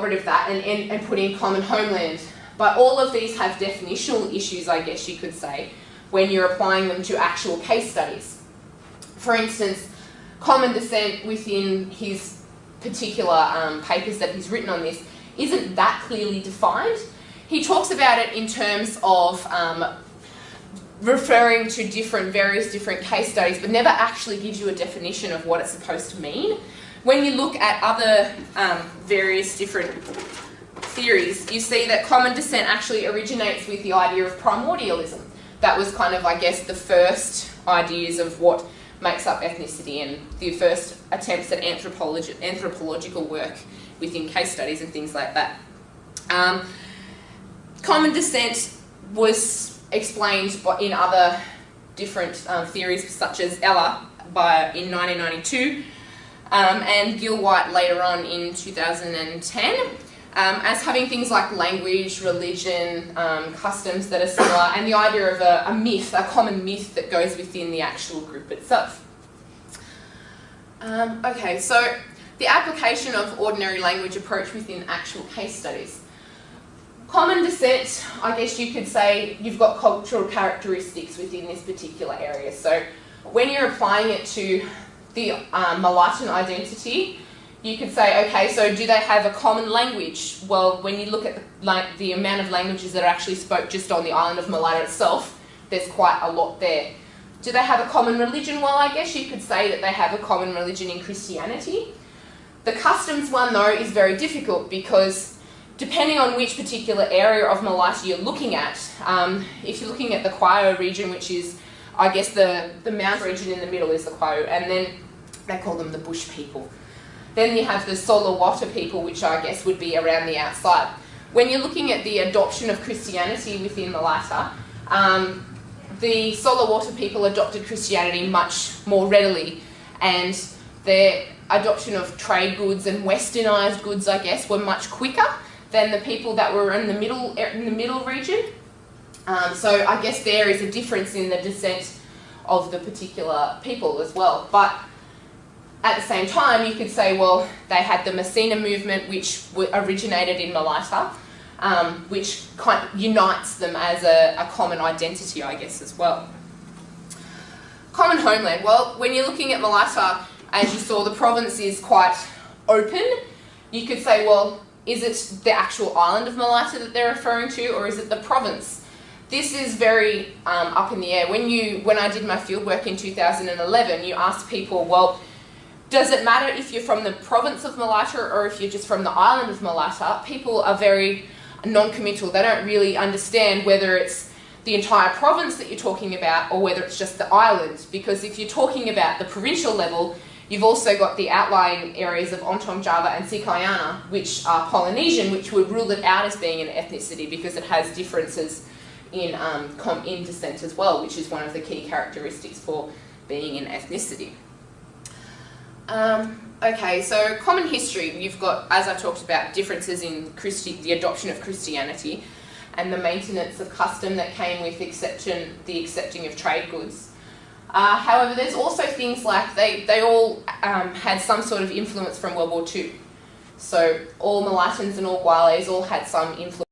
rid of that and put in common homeland. But all of these have definitional issues, I guess you could say, when you're applying them to actual case studies. For instance, common descent within his particular papers that he's written on this isn't that clearly defined. He talks about it in terms of referring to various different case studies, but never actually gives you a definition of what it's supposed to mean. When you look at other various different theories, you see that common descent actually originates with the idea of primordialism. That was kind of, I guess, the first ideas of what makes up ethnicity and the first attempts at anthropological work within case studies and things like that. Common descent was explained in other different theories, such as Eller in 1992 and Gil-White later on in 2010, as having things like language, religion, customs that are similar, and the idea of a myth, a common myth that goes within the actual group itself. Okay, so the application of ordinary language approach within actual case studies. Common descent, I guess you could say you've got cultural characteristics within this particular area. So when you're applying it to the mulatto identity, you could say, okay, so do they have a common language? Well, when you look at the amount of languages that are actually spoke just on the island of Malaita itself, there's quite a lot there. Do they have a common religion? Well, I guess you could say that they have a common religion in Christianity. The customs one, though, is very difficult because depending on which particular area of Malaita you're looking at, if you're looking at the Kwayo region, which is, I guess, the mountain region in the middle is the Kwayo, and then they call them the bush people. Then you have the Solowata people, which I guess would be around the outside. When you're looking at the adoption of Christianity within Malaita, the Solowata people adopted Christianity much more readily, and their adoption of trade goods and westernized goods, I guess, were much quicker than the people that were in the middle region. So I guess there is a difference in the descent of the particular people as well. But at the same time, you could say, well, they had the Messina movement, which originated in Malaita, which kind of unites them as a common identity, I guess, as well. Common homeland. Well, when you're looking at Malaita, as you saw, the province is quite open. You could say, well, is it the actual island of Malaita that they're referring to, or is it the province? This is very up in the air. When I did my fieldwork in 2011, you asked people, well, does it matter if you're from the province of Malaita or if you're just from the island of Malaita? People are very non-committal. They don't really understand whether it's the entire province that you're talking about or whether it's just the island. Because if you're talking about the provincial level, you've also got the outlying areas of Ontong Java and Sikayana, which are Polynesian, which would rule it out as being an ethnicity because it has differences in descent as well, which is one of the key characteristics for being an ethnicity. Okay, so common history, you've got, as I talked about, differences in the adoption of Christianity and the maintenance of custom that came with the accepting of trade goods. However, there's also things like they all had some sort of influence from World War II. So all Malaitans and all Gwales all had some influence